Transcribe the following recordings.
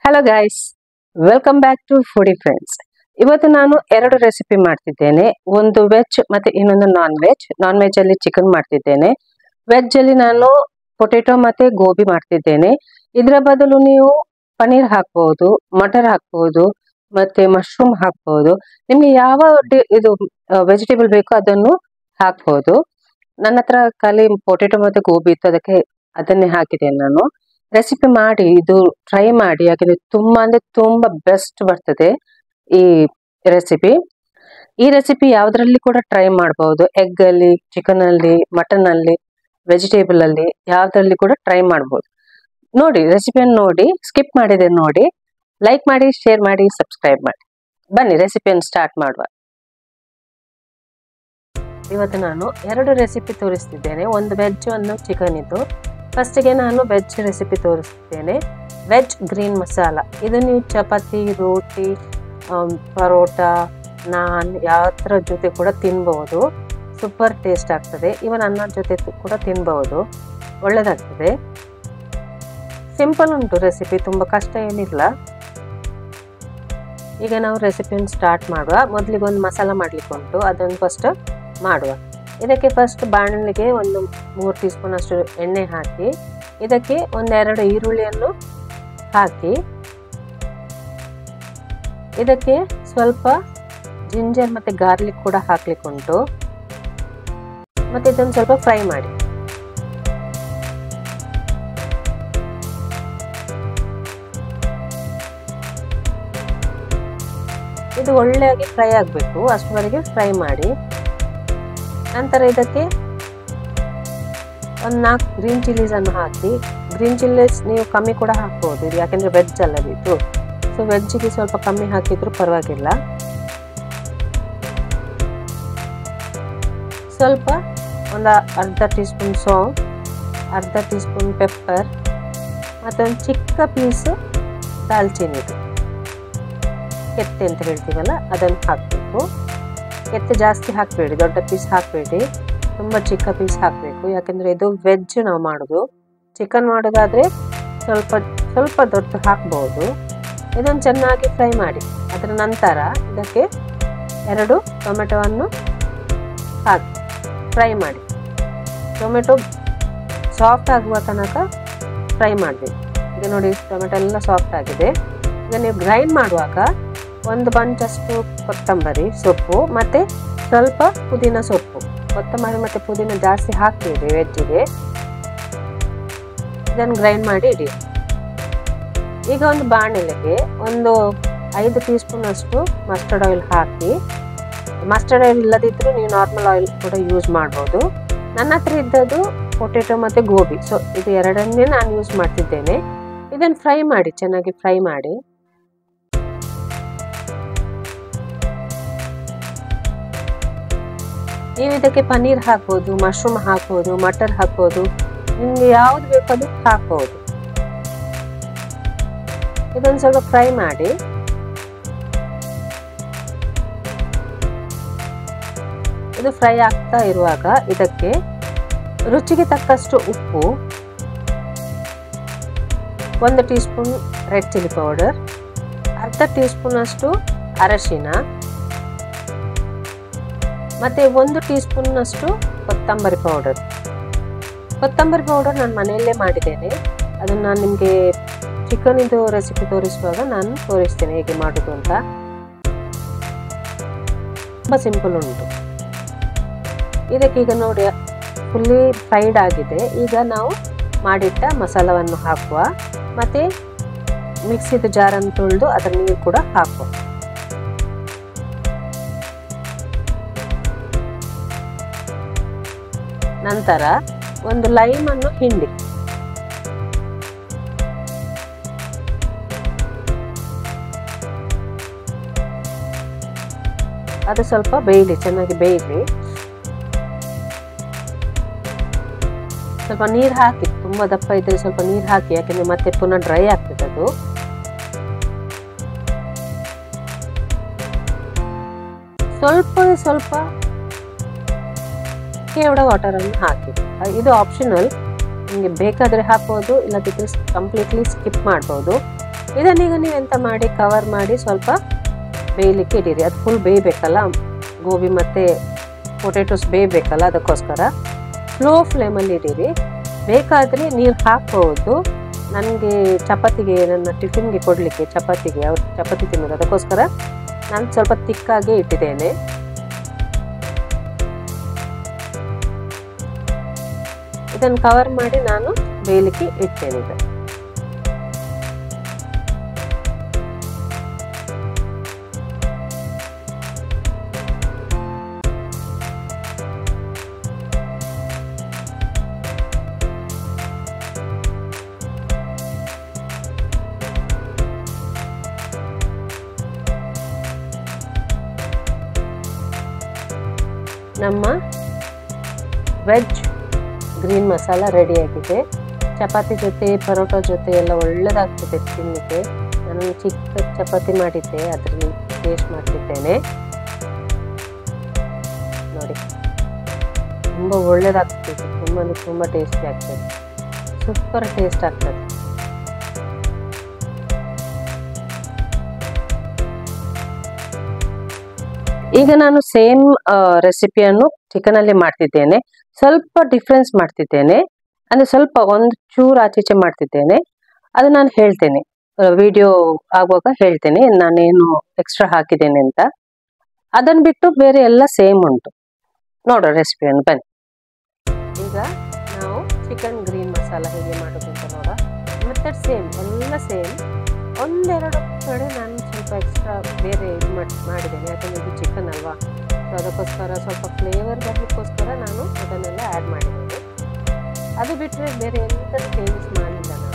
Hello guys, welcome back to Foodie Friends. ಇವತ್ತು ನಾನು ಎರಡು ರೆಸಿಪಿ ಮಾಡ್ತಿದ್ದೇನೆ. ಒಂದು ವೆಜ್ ಮತ್ತೆ ಇನ್ನೊಂದು ನಾನ್ ವೆಜ್. ನಾನ್ ವೆಜ್ ಅಲ್ಲಿ ಚಿಕನ್ ಮಾಡ್ತಿದ್ದೇನೆ. ವೆಜ್ ಅಲ್ಲಿ ನಾನು ಪೊಟೆಟೊ ಮತ್ತೆ ಗೋಬಿ ಮಾಡ್ತಿದ್ದೇನೆ. ಇದರ ಬದಲು ನೀವು ಪನ್ನೀರ್ ಹಾಕ್ಬಹುದು, ಮಟರ್ ಹಾಕ್ಬಹುದು, ಮತ್ತೆ ಮಶ್ರೂಮ್ ಹಾಕ್ಬಹುದು. ನಿಮ್ಗೆ ಯಾವ ಇದು ವೆಜಿಟೇಬಲ್ ಬೇಕೋ ಅದನ್ನು ಹಾಕ್ಬಹುದು. ನನ್ನ ಹತ್ರ ಖಾಲಿ ಪೊಟೆಟೊ ಮತ್ತೆ ಗೋಬಿ ಇತ್ತು, ಅದನ್ನೇ ಹಾಕಿದ್ದೇನೆ ನಾನು. ರೆಸಿಪಿ ಮಾಡಿ ಇದು ಟ್ರೈ ಮಾಡಿ, ಯಾಕಂದ್ರೆ ತುಂಬಾ ಅಂದ್ರೆ ತುಂಬಾ ಬೆಸ್ಟ್ ಬರ್ತದೆ ಈ ರೆಸಿಪಿ. ಈ ರೆಸಿಪಿ ಯಾವ್ದ್ರಲ್ಲಿ ಕೂಡ ಟ್ರೈ ಮಾಡಬಹುದು. ಎಗ್ ಅಲ್ಲಿ, ಚಿಕನ್ ಅಲ್ಲಿ, ಮಟನ್ ಅಲ್ಲಿ, ವೆಜಿಟೇಬಲ್ ಅಲ್ಲಿ ಯಾವ್ದ್ರಲ್ಲಿ ಕೂಡ ಟ್ರೈ ಮಾಡಬಹುದು. ನೋಡಿ, ರೆಸಿಪಿಯನ್ನು ನೋಡಿ, ಸ್ಕಿಪ್ ಮಾಡಿದೆ ನೋಡಿ, ಲೈಕ್ ಮಾಡಿ, ಶೇರ್ ಮಾಡಿ, ಸಬ್ಸ್ಕ್ರೈಬ್ ಮಾಡಿ. ಬನ್ನಿ ರೆಸಿಪಿಯನ್ನು ಸ್ಟಾರ್ಟ್ ಮಾಡುವ. ಇವತ್ತು ನಾನು ಎರಡು ರೆಸಿಪಿ ತೋರಿಸ್ತಿದ್ದೇನೆ, ಒಂದು ವೆಜ್ ಒಂದು ಚಿಕನ್ ಇದ್ದು. ಫಸ್ಟಿಗೆ ನಾನು ವೆಜ್ ರೆಸಿಪಿ ತೋರಿಸ್ತಿದ್ದೇನೆ. Veg green masala. ಇದು ನೀವು ಚಪಾತಿ, ರೋಟಿ, ಪರೋಟ, ನಾನ್ ಯಾವ್ದ್ರ ಜೊತೆ ಕೂಡ ತಿನ್ಬಹುದು. ಸೂಪರ್ ಟೇಸ್ಟ್ ಆಗ್ತದೆ. ಇವನ್ ಅನ್ನದ ಜೊತೆ ಕೂಡ ತಿನ್ಬಹುದು, ಒಳ್ಳೇದಾಗ್ತದೆ. ಸಿಂಪಲ್ ಉಂಟು ರೆಸಿಪಿ, ತುಂಬ ಕಷ್ಟ ಏನಿಲ್ಲ. ಈಗ ನಾವು ರೆಸಿಪಿಯನ್ನು ಸ್ಟಾರ್ಟ್ ಮಾಡುವ. ಮೊದಲಿಗೆ ಒಂದು ಮಸಾಲ ಮಾಡ್ಲಿಕ್ಕೆ ಉಂಟು, ಅದನ್ನು ಫಸ್ಟ್ ಮಾಡುವ. ಇದಕ್ಕೆ ಫಸ್ಟ್ ಬಾಣಲಿಗೆ ಒಂದು 3 ಟೀ ಸ್ಪೂನ್ ಅಷ್ಟು ಎಣ್ಣೆ ಹಾಕಿ, ಇದಕ್ಕೆ ಒಂದೆರಡು ಈರುಳ್ಳಿಯನ್ನು ಹಾಕಿ, ಇದಕ್ಕೆ ಸ್ವಲ್ಪ ಜಿಂಜರ್ ಮತ್ತೆ ಗಾರ್ಲಿಕ್ ಕೂಡ ಹಾಕ್ಲಿಕ್ಕೆ ಉಂಟು. ಮತ್ತೆ ಇದನ್ನು ಸ್ವಲ್ಪ ಫ್ರೈ ಮಾಡಿ. ಇದು ಒಳ್ಳೆಯಾಗಿ ಫ್ರೈ ಆಗಬೇಕು, ಅಷ್ಟುವರೆಗೆ ಫ್ರೈ ಮಾಡಿ. ನಂತರ ಇದಕ್ಕೆ ಒಂದು 4 ಗ್ರೀನ್ ಚಿಲ್ಲೀಸ್ ಅನ್ನು ಹಾಕಿ. ಗ್ರೀನ್ ಚಿಲ್ಲೀಸ್ ನೀವು ಕಮ್ಮಿ ಕೂಡ ಹಾಕ್ಬೋದು, ಇದು ಯಾಕೆಂದ್ರೆ ವೆಜ್ ಅಲ್ಲದಿತ್ತು. ಸೊ ವೆಜ್ಜಿಗೆ ಸ್ವಲ್ಪ ಕಮ್ಮಿ ಹಾಕಿದ್ರು ಪರವಾಗಿಲ್ಲ. ಸ್ವಲ್ಪ ಒಂದು ಅರ್ಧ ಟೀ ಸ್ಪೂನ್ ಸಾಂಗ್, ಅರ್ಧ ಟೀ ಸ್ಪೂನ್ ಪೆಪ್ಪರ್, ಮತ್ತೊಂದು ಚಿಕ್ಕ ಪೀಸು ದಾಲ್ಚಿನ್ನಿದು, ಕೆತ್ತೆ ಅಂತ ಹೇಳ್ತೀವಲ್ಲ ಅದನ್ನು ಹಾಕಬೇಕು. ಕೆತ್ತೆ ಜಾಸ್ತಿ ಹಾಕಬೇಡಿ, ದೊಡ್ಡ ಪೀಸ್ ಹಾಕಬೇಡಿ, ತುಂಬ ಚಿಕ್ಕ ಪೀಸ್ ಹಾಕಬೇಕು. ಯಾಕೆಂದರೆ ಇದು ವೆಜ್ ನಾವು ಮಾಡೋದು. ಚಿಕನ್ ಮಾಡೋದಾದರೆ ಸ್ವಲ್ಪ ದೊಡ್ಡ ಹಾಕ್ಬೋದು. ಇದನ್ನು ಚೆನ್ನಾಗಿ ಫ್ರೈ ಮಾಡಿ. ಅದರ ನಂತರ ಇದಕ್ಕೆ 2 ಟೊಮೆಟೊವನ್ನು ಹಾಕಿ ಫ್ರೈ ಮಾಡಿ. ಟೊಮೆಟೊ ಸಾಫ್ಟ್ ಆಗುವ ತನಕ ಫ್ರೈ ಮಾಡಬೇಕು. ಈಗ ನೋಡಿ, ಟೊಮೆಟೊ ಎಲ್ಲ ಸಾಫ್ಟ್ ಆಗಿದೆ. ಈಗ ನೀವು ಗ್ರೈಂಡ್ ಮಾಡುವಾಗ ಒಂದು ಬಂಚಷ್ಟು ಕೊತ್ತಂಬರಿ ಸೊಪ್ಪು ಮತ್ತು ಸ್ವಲ್ಪ ಪುದೀನ ಸೊಪ್ಪು. ಕೊತ್ತಂಬರಿ ಮತ್ತು ಪುದೀನ ಜಾಸ್ತಿ ಹಾಕ್ತೀವಿ ವೆಜ್ಜಿಗೆ. ಇದನ್ನು ಗ್ರೈಂಡ್ ಮಾಡಿ ಇಡಿ. ಈಗ ಒಂದು ಬಾಣಲೆಗೆ ಒಂದು 5 ಟೀ ಸ್ಪೂನ್ ಅಷ್ಟು ಮಸ್ಟರ್ಡ್ ಆಯಿಲ್ ಹಾಕಿ. ಮಸ್ಟರ್ಡ್ ಆಯಿಲ್ ಇಲ್ಲದಿದ್ದರೂ ನೀವು ನಾರ್ಮಲ್ ಆಯಿಲ್ ಕೂಡ ಯೂಸ್ ಮಾಡ್ಬೋದು. ನನ್ನ ಹತ್ರ ಇದ್ದದ್ದು ಪೊಟೆಟೊ ಮತ್ತು ಗೋಬಿ, ಸೊ ಇದು ಎರಡನ್ನೇ ನಾನು ಯೂಸ್ ಮಾಡ್ತಿದ್ದೇನೆ. ಇದನ್ನು ಫ್ರೈ ಮಾಡಿ, ಚೆನ್ನಾಗಿ ಫ್ರೈ ಮಾಡಿ. ನೀವು ಇದಕ್ಕೆ ಪನ್ನೀರ್ ಹಾಕ್ಬೋದು, ಮಶ್ರೂಮ್ ಹಾಕ್ಬೋದು, ಮಟರ್ ಹಾಕ್ಬೋದು, ನಿಮಗೆ ಯಾವ್ದು ಬೇಕೋ ಅದು ಹಾಕ್ಬೋದು. ಇದನ್ನು ಸ್ವಲ್ಪ ಫ್ರೈ ಮಾಡಿ. ಇದು ಫ್ರೈ ಆಗ್ತಾ ಇರುವಾಗ ಇದಕ್ಕೆ ರುಚಿಗೆ ತಕ್ಕಷ್ಟು ಉಪ್ಪು, 1 tea spoon red chilli powder, ಅರ್ಧ ಟೀ ಸ್ಪೂನ್ ಅಷ್ಟು ಅರಶಿನ, ಮತ್ತೆ 1 ಟೀ ಸ್ಪೂನ್ ಅಷ್ಟು ಕೊತ್ತಂಬರಿ ಪೌಡರ್. ಕೊತ್ತಂಬರಿ ಪೌಡರ್ ನಾನು ಮನೆಯಲ್ಲೇ ಮಾಡಿದ್ದೇನೆ. ಅದನ್ನು ನಾನು ನಿಮಗೆ ಚಿಕನ್ ಇದು ರೆಸಿಪಿ ತೋರಿಸುವಾಗ ನಾನು ತೋರಿಸ್ತೇನೆ ಹೇಗೆ ಮಾಡೋದು ಅಂತ. ತುಂಬ ಸಿಂಪಲ್ ಉಂಟು. ಇದಕ್ಕೆ ಈಗ ನೋಡಿ ಫುಲ್ಲಿ ಫ್ರೈಡ್ ಆಗಿದೆ. ಈಗ ನಾವು ಮಾಡಿಟ್ಟ ಮಸಾಲವನ್ನು ಹಾಕುವ. ಮತ್ತು ಮಿಕ್ಸಿದ ಜಾರನ್ನು ತೊಳೆದು ಅದರ ನೀರು ಕೂಡ ಹಾಕುವ. ನಂತರ ಒಂದು ಲೈಮನ್ನು ಹಿಂಡಿ. ಅದು ಸ್ವಲ್ಪ ಬೇಯಲಿ, ಚೆನ್ನಾಗಿ ಬೇಯಲಿ. ಸ್ವಲ್ಪ ನೀರು ಹಾಕಿ, ತುಂಬ ದಪ್ಪ ಇದ್ದರೆ ಸ್ವಲ್ಪ ನೀರು ಹಾಕಿ, ಯಾಕೆಂದ್ರೆ ಮತ್ತೆ ಪುನಃ ಡ್ರೈ ಆಗ್ತದೆ ಅದು. ಸ್ವಲ್ಪ ಕೇವಡ ವಾಟರನ್ನು ಹಾಕಿ. ಇದು ಆಪ್ಷನಲ್, ನಿಮಗೆ ಬೇಕಾದರೆ ಹಾಕ್ಬೋದು, ಇಲ್ಲದಿದ್ದರೆ ಕಂಪ್ಲೀಟ್ಲಿ ಸ್ಕಿಪ್ ಮಾಡ್ಬೋದು. ಇದನ್ನೀಗ ನೀವೆಂತ ಮಾಡಿ ಕವರ್ ಮಾಡಿ ಸ್ವಲ್ಪ ಬೇಯಲಿಕ್ಕೆ ಇಡೀರಿ. ಅದು ಫುಲ್ ಬೇಯಬೇಕಲ್ಲ, ಗೋಬಿ ಮತ್ತು ಪೊಟೆಟೋಸ್ ಬೇಯಬೇಕಲ್ಲ, ಅದಕ್ಕೋಸ್ಕರ ಸ್ಲೋ ಫ್ಲೇಮಲ್ಲಿ ಇಡೀರಿ. ಬೇಕಾದರೆ ನೀರು ಹಾಕ್ಬೋದು. ನನಗೆ ಚಪಾತಿಗೆ, ನನ್ನ ಟಿಫಿನ್ಗೆ ಕೊಡಲಿಕ್ಕೆ, ಚಪಾತಿಗೆ ಅವ್ರು ಚಪಾತಿ ತಿನ್ನೋದು, ಅದಕ್ಕೋಸ್ಕರ ನಾನು ಸ್ವಲ್ಪ ತಿಕ್ಕಾಗೆ ಇಟ್ಟಿದ್ದೇನೆ. ಇದನ್ನು ಕವರ್ ಮಾಡಿ ನಾನು ಬೇಯಲಿಕ್ಕೆ ಇಡ್ತೇನೆ. ಈಗ ನಮ್ಮ ವೆಜ್ ಗ್ರೀನ್ ಮಸಾಲ ರೆಡಿಯಾಗಿದೆ. ಚಪಾತಿ ಜೊತೆ, ಪರೋಟ ಜೊತೆ ಎಲ್ಲ ಒಳ್ಳೆಯದಾಗ್ತದೆ ತಿನ್ನಲಿಕ್ಕೆ. ನಾನು ಚಿಕ್ಕ ಚಪಾತಿ ಮಾಡಿದ್ದೆ, ಅದರಲ್ಲಿ ಟೇಸ್ಟ್ ಮಾಡ್ತಿದ್ದೇನೆ. ನೋಡಿ, ತುಂಬ ಒಳ್ಳೆಯದಾಗ್ತದೆ, ತುಂಬ ಟೇಸ್ಟಿ ಆಗ್ತದೆ, ಸೂಪರ್ ಟೇಸ್ಟ್ ಆಗ್ತದೆ. ಈಗ ನಾನು ಸೇಮ್ ರೆಸಿಪಿಯನ್ನು ಚಿಕನಲ್ಲಿ ಮಾಡ್ತಿದ್ದೇನೆ. ಸ್ವಲ್ಪ ಡಿಫ್ರೆನ್ಸ್ ಮಾಡ್ತಿದ್ದೇನೆ, ಅಂದರೆ ಸ್ವಲ್ಪ ಒಂದು ಚೂರು ಆಚೀಚೆ ಮಾಡ್ತಿದ್ದೇನೆ. ಅದು ನಾನು ಹೇಳ್ತೇನೆ, ವಿಡಿಯೋ ಆಗುವಾಗ ಹೇಳ್ತೇನೆ ನಾನೇನು ಎಕ್ಸ್ಟ್ರಾ ಹಾಕಿದ್ದೇನೆ ಅಂತ. ಅದನ್ನು ಬಿಟ್ಟು ಬೇರೆ ಎಲ್ಲ ಸೇಮ್ ಉಂಟು. ನೋಡೋ ರೆಸಿಪಿಯನ್ನು ಬನ್ನಿ. ಈಗ ನಾವು ಚಿಕನ್ ಗ್ರೀನ್ ಮಸಾಲ ಹೇಗೆ ಮಾಡೋದು ಅಂತ ನೋಡ. ಮೆಥಡ್ ಸೇಮ್, ಎಲ್ಲ ಸೇಮ್. ಒಂದೆರಡು ಕಡೆ ನಾನು ಸ್ವಲ್ಪ ಎಕ್ಸ್ಟ್ರಾ ಬೇರೆ ಇದು ಮಾಡಿದ್ದೇನೆ, ಯಾಕಂದರೆ ಇದು ಚಿಕನ್ ಅಲ್ವಾ. ಸೊ ಅದಕ್ಕೋಸ್ಕರ ಸ್ವಲ್ಪ ಫ್ಲೇವರ್ ಬರಲಿಕ್ಕೋಸ್ಕರ ನಾನು ಅದನ್ನೆಲ್ಲ ಆ್ಯಡ್ ಮಾಡಿದ್ದೇನೆ. ಅದು ಬಿಟ್ಟರೆ ಬೇರೆ ಎಂಥ ಚೇಂಜಸ್ ಮಾಡಲಿಲ್ಲ ನಾನು.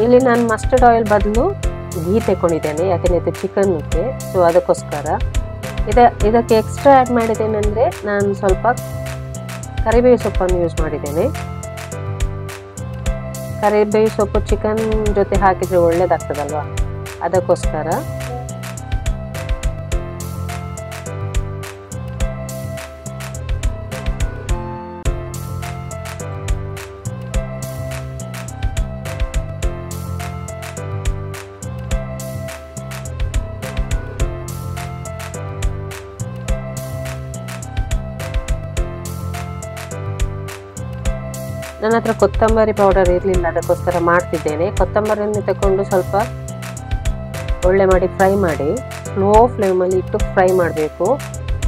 ಇಲ್ಲಿ ನಾನು ಮಸ್ಟರ್ಡ್ ಆಯಿಲ್ ಬದಲು ಘೀ ತಗೊಂಡಿದ್ದೇನೆ, ಯಾಕೆಂದರೆ ಚಿಕನ್ಗೆ. ಸೊ ಅದಕ್ಕೋಸ್ಕರ ಇದಕ್ಕೆ ಎಕ್ಸ್ಟ್ರಾ ಆ್ಯಡ್ ಮಾಡಿದ್ದೇನೆಂದರೆ ನಾನು ಸ್ವಲ್ಪ ಕರಿಬೇವು ಸೊಪ್ಪನ್ನು ಯೂಸ್ ಮಾಡಿದ್ದೇನೆ. ಕರಿಬೇವು ಸೊಪ್ಪು ಚಿಕನ್ ಜೊತೆ ಹಾಕಿದರೆ ಒಳ್ಳೆಯದಾಗ್ತದಲ್ವ, ಅದಕ್ಕೋಸ್ಕರ. ನನ್ನ ಹತ್ರ ಕೊತ್ತಂಬರಿ ಪೌಡರ್ ಇರಲಿಲ್ಲ, ಅದಕ್ಕೋಸ್ಕರ ಮಾಡ್ತಿದ್ದೇನೆ. ಕೊತ್ತಂಬರಿಯನ್ನು ತಗೊಂಡು ಸ್ವಲ್ಪ ಒಳ್ಳೆ ಮಾಡಿ ಫ್ರೈ ಮಾಡಿ, ಸ್ಲೋ ಫ್ಲೇಮಲ್ಲಿ ಇಟ್ಟು ಫ್ರೈ ಮಾಡಬೇಕು.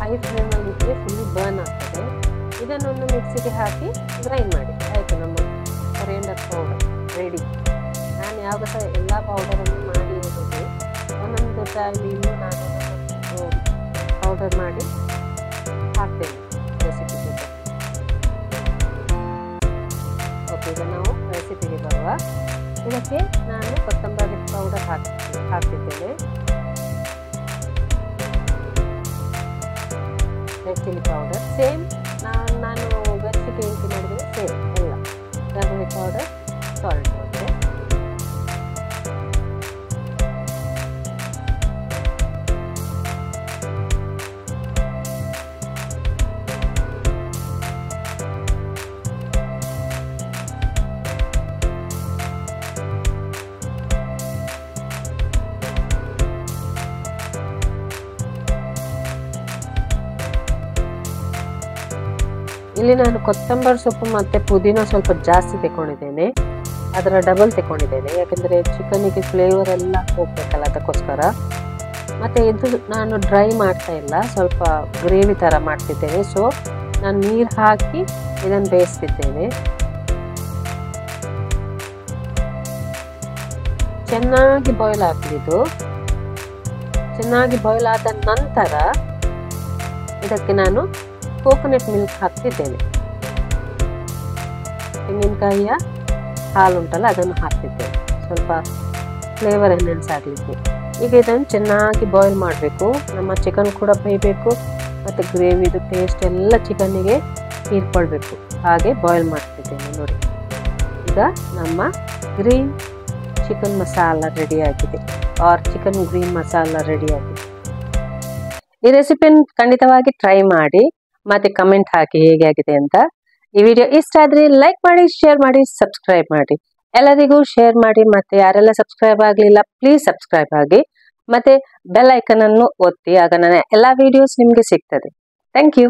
ಹೈ ಫ್ಲೇಮಲ್ಲಿ ಇಟ್ಟರೆ ಫುಲ್ ಬರ್ನ್ ಆಗ್ತದೆ. ಇದನ್ನೊಂದು ಮಿಕ್ಸಿಗೆ ಹಾಕಿ ಗ್ರೈಂಡ್ ಮಾಡಿ. ಆಯಿತು, ನಮ್ಮ ಕೊರಿಯಂಡರ್ ಪೌಡರ್ ರೆಡಿ. ನಾನು ಯಾವಾಗ ಸಹ ಎಲ್ಲ ಪೌಡರನ್ನು ಮಾಡಿ ಇರೋದು, ಒಂದೊಂದು ಟೈಮ್ ಇನ್ನೂ ನಾನು ಪೌಡರ್ ಮಾಡಿ ಹಾಕ್ತೇನೆ ರೆಸಿಪಿ ಜೊತೆ. ಓಕೆ, ಈಗ ನಾವು ರೆಸಿಪಿಗೆ ಬರುವ. ಇದಕ್ಕೆ ನಾನು ಕೊತ್ತಂಬರಿ ಪೌಡರ್ ಹಾಕ್ತಿದ್ದೇನೆ, ರೆಡ್ ಚಿಲ್ಲಿ ಪೌಡರ್ ಸೇಮ್ ನಾನು ವೆಜ್ ಚಿಕನ್ ಮಾಡಿದರೆ ಸೇಮ್ ಎಲ್ಲ. ಟರ್ಮರಿಕ್ ಪೌಡರ್, ಸಾಲ್ಟ್ ಮತ್ತೆ ಇಲ್ಲಿ ನಾನು ಕೊತ್ತಂಬರಿ ಸೊಪ್ಪು ಮತ್ತು ಪುದೀನ ಸ್ವಲ್ಪ ಜಾಸ್ತಿ ತಗೊಂಡಿದ್ದೇನೆ, ಅದರ ಡಬಲ್ ತಗೊಂಡಿದ್ದೇನೆ. ಯಾಕೆಂದರೆ ಚಿಕನ್ನಿಗೆ ಫ್ಲೇವರ್ ಎಲ್ಲ ಹೋಗ್ಬೇಕಲ್ಲ, ಅದಕ್ಕೋಸ್ಕರ. ಮತ್ತು ಇದು ನಾನು ಡ್ರೈ ಮಾಡ್ತಾ ಇಲ್ಲ, ಸ್ವಲ್ಪ ಗ್ರೇವಿ ಥರ ಮಾಡ್ತಿದ್ದೇನೆ. ಸೊ ನಾನು ನೀರು ಹಾಕಿ ಇದನ್ನು ಬೇಯಿಸ್ತಿದ್ದೇನೆ. ಚೆನ್ನಾಗಿ ಬಾಯ್ಲ್ ಹಾಕಿದ್ದು. ಚೆನ್ನಾಗಿ ಬಾಯ್ಲ್ ಆದ ನಂತರ ಇದಕ್ಕೆ ನಾನು ಕೋಕೋನಟ್ ಮಿಲ್ಕ್ ಹಾಕ್ತಿದ್ದೇನೆ. ತೆಂಗಿನಕಾಯಿಯ ಹಾಲು ಉಂಟಲ್ಲ, ಅದನ್ನು ಹಾಕ್ತಿದ್ದೇನೆ ಸ್ವಲ್ಪ ಫ್ಲೇವರ್ ಎನ್ಹಾನ್ಸ್ ಆಗಲಿಕ್ಕೆ. ಈಗ ಇದನ್ನು ಚೆನ್ನಾಗಿ ಬಾಯ್ಲ್ ಮಾಡಬೇಕು. ನಮ್ಮ ಚಿಕನ್ ಕೂಡ ಬೇಯಬೇಕು ಮತ್ತು ಗ್ರೇವಿದು ಟೇಸ್ಟ್ ಎಲ್ಲ ಚಿಕನ್ನಿಗೆ ಹೀರ್ಕೊಳ್ಬೇಕು. ಹಾಗೆ ಬಾಯ್ಲ್ ಮಾಡ್ತಿದ್ದೇನೆ ನೋಡಿ. ಈಗ ನಮ್ಮ ಗ್ರೀನ್ ಚಿಕನ್ ಮಸಾಲ ರೆಡಿಯಾಗಿದೆ, ಆರ್ ಚಿಕನ್ ಗ್ರೀನ್ ಮಸಾಲ ರೆಡಿಯಾಗಿದೆ. ಈ ರೆಸಿಪಿಯನ್ನು ಖಂಡಿತವಾಗಿ ಟ್ರೈ ಮಾಡಿ ಮತ್ತೆ ಕಮೆಂಟ್ ಹಾಕಿ ಹೇಗೆ ಆಗಿದೆ ಅಂತ. ಈ ವಿಡಿಯೋ ಇಷ್ಟ ಆದ್ರೆ ಲೈಕ್ ಮಾಡಿ, ಶೇರ್ ಮಾಡಿ, ಸಬ್ಸ್ಕ್ರೈಬ್ ಮಾಡಿ. ಎಲ್ಲರಿಗೂ ಶೇರ್ ಮಾಡಿ. ಮತ್ತೆ ಯಾರೆಲ್ಲ ಸಬ್ಸ್ಕ್ರೈಬ್ ಆಗಲಿಲ್ಲ ಪ್ಲೀಸ್ ಸಬ್ಸ್ಕ್ರೈಬ್ ಆಗಿ, ಮತ್ತೆ ಬೆಲ್ ಐಕನ್ ಅನ್ನು ಒತ್ತಿ, ಆಗ ನನ್ನ ಎಲ್ಲ ವಿಡಿಯೋಸ್ ನಿಮಗೆ ಸಿಗ್ತದೆ. Thank you.